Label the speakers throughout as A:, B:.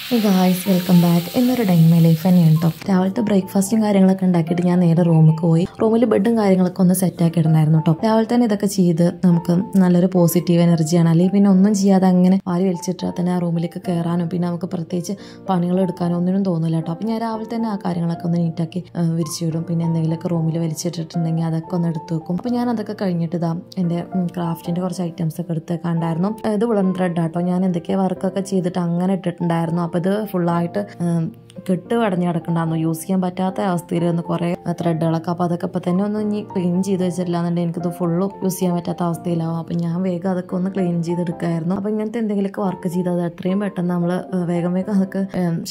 A: Hey guys, welcome back. ഇന്നൊരു day in my life തന്നെയാണ് കേട്ടോ. രാവിലത്തെ ബ്രേക്ക്ഫാസ്റ്റും കാര്യങ്ങളൊക്കെ ഉണ്ടാക്കിയിട്ട് ഞാൻ നേരെ റൂമിൽ പോയി. റൂമിൽ ബെഡും കാര്യങ്ങളൊക്കെ ഒന്ന് സെറ്റാക്കി ഇടണമായിരുന്നു കേട്ടോ. രാവിലെ തന്നെ ഇതൊക്കെ ചെയ്ത് നമുക്ക് നല്ലൊരു പോസിറ്റീവ് എനർജിയാണ്. അല്ലെങ്കിൽ പിന്നെ ഒന്നും ചെയ്യാതെ അങ്ങനെ വാരി വലിച്ചിട്ടാൽ തന്നെ ആ റൂമിലേക്ക് കയറാനും പിന്നെ നമുക്ക് പ്രത്യേകിച്ച് പണികൾ എടുക്കാനോ ഒന്നിനും തോന്നില്ല കേട്ടോ. അപ്പം ഞാൻ രാവിലെ തന്നെ ആ കാര്യങ്ങളൊക്കെ ഒന്ന് നീറ്റാക്കി വിരിച്ചിടും. പിന്നെ എന്തെങ്കിലുമൊക്കെ റൂമിൽ വലിച്ചിട്ടിട്ടുണ്ടെങ്കിൽ അതൊക്കെ ഒന്ന് എടുത്ത് വെക്കും. അപ്പം ഞാൻ അതൊക്കെ കഴിഞ്ഞിട്ട് ഇതാ എൻ്റെ ക്രാഫ്റ്റിൻ്റെ കുറച്ച് ഐറ്റംസ് ഒക്കെ എടുത്തേക്കാണ്ടായിരുന്നു. ഇത് വുളൻ ത്രെഡ് ആട്ടോ. ഞാൻ എന്തൊക്കെയോ വർക്കൊക്കെ ചെയ്തിട്ട് അങ്ങനെ ഇട്ടിട്ടുണ്ടായിരുന്നു. അപ്പോൾ ഇത് ഫുള്ളായിട്ട് കെട്ട് കടഞ്ഞ് കിടക്കണ്ടായിരുന്നു. യൂസ് ചെയ്യാൻ പറ്റാത്ത അവസ്ഥയിലായിരുന്നു കുറേ ത്രെഡുകളൊക്കെ. അപ്പോൾ അതൊക്കെ ഇപ്പോൾ തന്നെ ഒന്ന് ഇനി ക്ലീൻ ചെയ്ത് വെച്ചിട്ടില്ല എന്നുണ്ടെങ്കിൽ എനിക്കിത് ഫുള്ളും യൂസ് ചെയ്യാൻ പറ്റാത്ത അവസ്ഥയിലാവും. അപ്പം ഞാൻ വേഗം അതൊക്കെ ഒന്ന് ക്ലീൻ ചെയ്തെടുക്കുമായിരുന്നു. അപ്പോൾ ഇങ്ങനത്തെ എന്തെങ്കിലുമൊക്കെ വർക്ക് ചെയ്തത് എത്രയും പെട്ടെന്ന് നമ്മൾ വേഗം അതൊക്കെ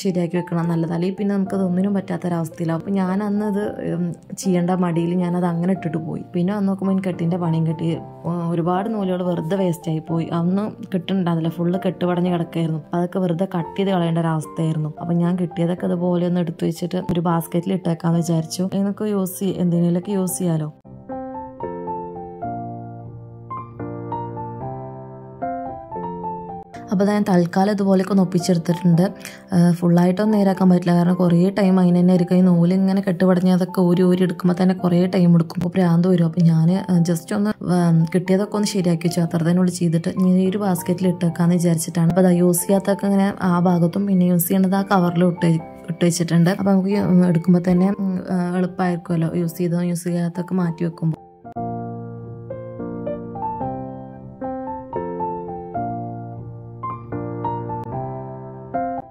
A: ശരിയാക്കി വെക്കണം നല്ലത്. അല്ലെങ്കിൽ പിന്നെ നമുക്കത് ഒന്നിനും പറ്റാത്തൊരവസ്ഥയിലാവും. അപ്പോൾ ഞാൻ അന്ന് ഇത് ചെയ്യേണ്ട മടിയിൽ ഞാനത് അങ്ങനെ ഇട്ടിട്ട് പോയി. പിന്നെ വന്ന് നോക്കുമ്പോൾ എനിക്ക് കെട്ടിൻ്റെ പണിയും കെട്ടി ഒരുപാട് നൂലുകൾ വെറുതെ വേസ്റ്റായി പോയി. അന്ന് കെട്ടുണ്ടായിരുന്നില്ല, ഫുള്ള് കെട്ട് പടഞ്ഞ് കിടക്കായിരുന്നു. അതൊക്കെ വെറുതെ കട്ട് ചെയ്ത് കളയേണ്ട ഒരവസ്ഥയായിരുന്നു. അപ്പം ഞാൻ കിട്ടിയതൊക്കെ അതുപോലെ ഒന്ന് എടുത്തു വെച്ചിട്ട് ഒരു ബാസ്ക്കറ്റിൽ ഇട്ടേക്കാന്ന് വിചാരിച്ചു. എന്നൊക്കെ എന്തെങ്കിലുമൊക്കെ യൂസ് ചെയ്യാലോ. അപ്പോൾ ഞാൻ തൽക്കാലം ഇതുപോലെയൊക്കെ ഒന്ന് ഒപ്പിച്ചെടുത്തിട്ടുണ്ട്. ഫുള്ളായിട്ടൊന്നും നേരാക്കാൻ പറ്റില്ല, കാരണം കുറേ ടൈം അതിന് തന്നെ ആയിരിക്കും. ഈ നൂല് ഇങ്ങനെ കെട്ടുപടഞ്ഞതൊക്കെ ഊരി എടുക്കുമ്പോൾ തന്നെ കുറേ ടൈം എടുക്കും. അപ്പോൾ ഭ്രാന്ത് വരും. അപ്പോൾ ഞാൻ ജസ്റ്റ് ഒന്ന് കിട്ടിയതൊക്കെ ഒന്ന് ശരിയാക്കി വെച്ചു. അത്ര തന്നെ ഉള്ളു ചെയ്തിട്ട് ഈ ഒരു ബാസ്ക്കറ്റിൽ ഇട്ടേക്കാന്ന് വിചാരിച്ചിട്ടാണ്. അപ്പോൾ അത് യൂസ് ചെയ്യാത്തൊക്കെ ഇങ്ങനെ ആ ഭാഗത്തും പിന്നെ യൂസ് ചെയ്യേണ്ടത് ആ കവറിൽ ഇട്ട് വെച്ചിട്ടുണ്ട്. അപ്പോൾ നമുക്ക് എടുക്കുമ്പോൾ തന്നെ എളുപ്പമായിരിക്കുമല്ലോ, യൂസ് ചെയ്യാത്തൊക്കെ മാറ്റി വെക്കുമ്പോൾ.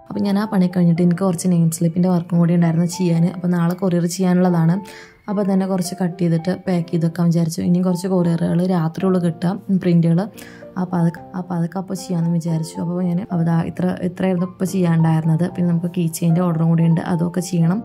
A: അപ്പോൾ ഞാൻ ആ പണി കഴിഞ്ഞിട്ട് എനിക്ക് കുറച്ച് നെയിം സ്ലിപ്പിൻ്റെ വർക്കും കൂടി ഉണ്ടായിരുന്നു ചെയ്യാൻ. അപ്പോൾ നാളെ കൊറിയർ ചെയ്യാനുള്ളതാണ്. അപ്പോൾ തന്നെ കുറച്ച് കട്ട് ചെയ്തിട്ട് പാക്ക് ചെയ്തൊക്കെ വിചാരിച്ചു. ഇനിയും കുറച്ച് കൊറിയറുകൾ രാത്രിയുള്ളൂ കിട്ടുക, പ്രിൻറ്റുകൾ. അപ്പോൾ അതൊക്കെ അപ്പോൾ ചെയ്യാമെന്ന് വിചാരിച്ചു. അപ്പോൾ ഞാൻ ഇത്രയായിരുന്നു ഇപ്പോൾ ചെയ്യാണ്ടായിരുന്നത്. പിന്നെ നമുക്ക് കീ ചെയിൻ്റെ ഓർഡറും കൂടി ഉണ്ട്, അതൊക്കെ ചെയ്യണം.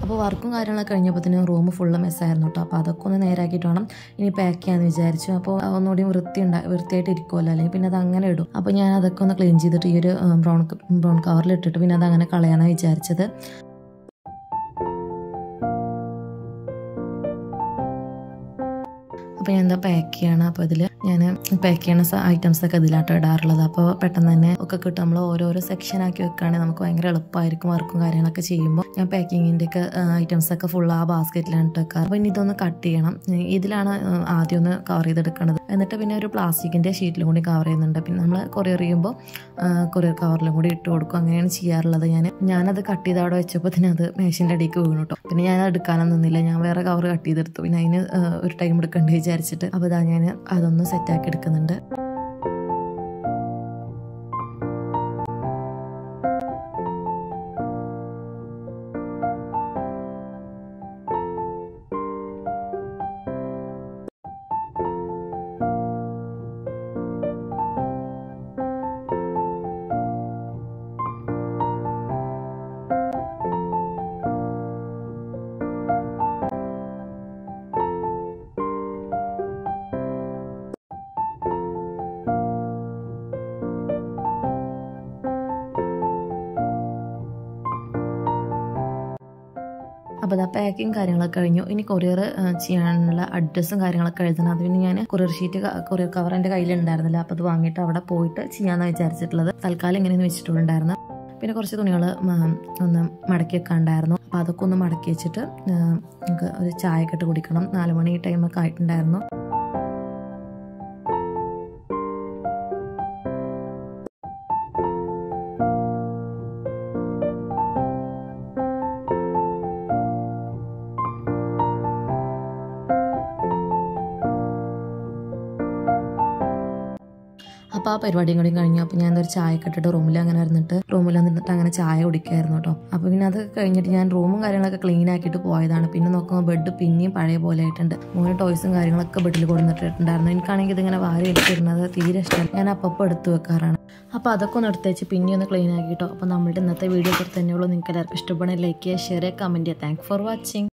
A: അപ്പോൾ വർക്കും കാര്യങ്ങളൊക്കെ കഴിഞ്ഞപ്പോൾ തന്നെ റൂം ഫുള്ള് മെസ്സായിരുന്നു കേട്ടോ. അപ്പോൾ അതൊക്കെ ഒന്ന് നേരാക്കിയിട്ട് വേണം ഇനി പാക്ക് ചെയ്യാമെന്ന് വിചാരിച്ചു. അപ്പോൾ ഒന്നുകൂടി വൃത്തിയായിട്ട് ഇരിക്കുമല്ലോ, അല്ലെങ്കിൽ പിന്നെ അത് അങ്ങനെ ഇടും. അപ്പോൾ ഞാൻ അതൊക്കെ ഒന്ന് ക്ലീൻ ചെയ്തിട്ട് ഈ ഒരു ബ്രൗൺ കവറിൽ ഇട്ടിട്ട് പിന്നെ അത് അങ്ങനെ കളയാനാണ് വിചാരിച്ചത്. അപ്പോൾ ഞാൻ എന്താ പാക്ക് ചെയ്യണം. അപ്പോൾ ഇതിൽ ഞാൻ പാക്ക് ചെയ്യണ ഐറ്റംസൊക്കെ ഇതിലാട്ടോ ഇടാറുള്ളത്. അപ്പോൾ പെട്ടെന്ന് തന്നെ ഒക്കെ കിട്ടും. നമ്മൾ ഓരോരോ സെക്ഷനാക്കി വെക്കുകയാണെങ്കിൽ നമുക്ക് ഭയങ്കര എളുപ്പമായിരിക്കും വർക്കും കാര്യങ്ങളൊക്കെ ചെയ്യുമ്പോൾ. ഞാൻ പാക്കിങ്ങിൻ്റെയൊക്കെ ഐറ്റംസൊക്കെ ഫുൾ ആ ബാസ്ക്കറ്റിലാണ് ഇട്ട് വെക്കാറ്. അപ്പോൾ ഇനി ഇതൊന്ന് കട്ട് ചെയ്യണം. ഇതിലാണ് ആദ്യം ഒന്ന് കവർ ചെയ്തെടുക്കുന്നത്. എന്നിട്ട് പിന്നെ ഒരു പ്ലാസ്റ്റിക്കിൻ്റെ ഷീറ്റിലും കൂടി കവർ ചെയ്യുന്നുണ്ട്. പിന്നെ നമ്മൾ കൊറിയർ ചെയ്യുമ്പോൾ കൊറിയർ കവറിലും കൂടി ഇട്ട് കൊടുക്കും. അങ്ങനെയാണ് ചെയ്യാറുള്ളത്. ഞാനത് കട്ട് ചെയ്ത് അവിടെ വെച്ചപ്പോൾ തന്നെ അത് മേശിൻ്റെ അടിക്ക് വീണു കേട്ടോ. പിന്നെ ഞാൻ എടുക്കാനൊന്നും നിന്നില്ല, ഞാൻ വേറെ കവർ കട്ട് ചെയ്തെടുത്തു. പിന്നെ അതിന് ഒരു ടൈം എടുക്കേണ്ടി വിചാരിച്ചിട്ട് അപ്പോൾ ഇതാ ഞാൻ അതൊന്ന് സെറ്റാക്കി എടുക്കുന്നുണ്ട്. അപ്പോൾ അതാ പാക്കിങ് കാര്യങ്ങളൊക്കെ കഴിഞ്ഞു. ഇനി കൊറിയർ ചെയ്യാനുള്ള അഡ്രസ്സും കാര്യങ്ങളൊക്കെ എഴുതണം. അത് പിന്നെ ഞാൻ കൊറിയർ കവർ എൻ്റെ കയ്യിലുണ്ടായിരുന്നില്ല. അപ്പോൾ അത് വാങ്ങിയിട്ട് അവിടെ പോയിട്ട് ചെയ്യാമെന്നാണ് വിചാരിച്ചിട്ടുള്ളത്. തൽക്കാലം ഇങ്ങനെയൊന്ന് വെച്ചിട്ടുണ്ടായിരുന്നു. പിന്നെ കുറച്ച് തുണികൾ ഒന്ന് മടക്കി വെക്കാണ്ടായിരുന്നു. അപ്പോൾ അതൊക്കെ ഒന്ന് മടക്കി വെച്ചിട്ട് നമുക്ക് ഒരു ചായ ഒക്കെ ഇട്ട് കുടിക്കണം. 4 മണി ടൈമൊക്കെ ആയിട്ടുണ്ടായിരുന്നു. അപ്പോൾ ആ പരിപാടിയും കൂടി കഴിഞ്ഞു. അപ്പോൾ ഞാൻ ഒരു ചായ ഇട്ടിട്ട് റൂമിൽ വന്നിട്ട് അങ്ങനെ ചായ കുടിക്കായിരുന്നു കേട്ടോ. അപ്പോൾ പിന്നെ അത് കഴിഞ്ഞിട്ട് ഞാൻ റൂമും കാര്യങ്ങളൊക്കെ ക്ലീൻ ആക്കിയിട്ട് പോയതാണ്. പിന്നെ നോക്കുമ്പോൾ ബെഡ് പിന്നെയും പഴയ പോലെ ആയിട്ടുണ്ട്. 3 ടോയ്സും കാര്യങ്ങളൊക്കെ ബെഡിൽ കൊടുത്തിട്ടുണ്ടായിരുന്നു. എനിക്കാണെങ്കിൽ ഇതിങ്ങനെ വാരി എടുത്തിരുന്നത് തീരെ ഇഷ്ടമല്ല. ഞാൻ അപ്പം എടുത്ത് വെക്കാറാണ്. അപ്പോൾ അതൊക്കെ ഒന്ന് എടുത്ത് വെച്ച് പിന്നെ ഒന്ന് ക്ലീൻ ആക്കിട്ടോ. അപ്പോൾ നമ്മളുടെ ഇന്നത്തെ വീഡിയോ തന്നെ ഉള്ളൂ. നിങ്ങൾക്ക് എല്ലാവർക്കും ഇഷ്ടപ്പെടുന്ന ലൈക്ക് ചെയ്യുക, ഷെയർ ചെയ്യുക, കമൻറ്റ് ചെയ്യുക. Thank for watching.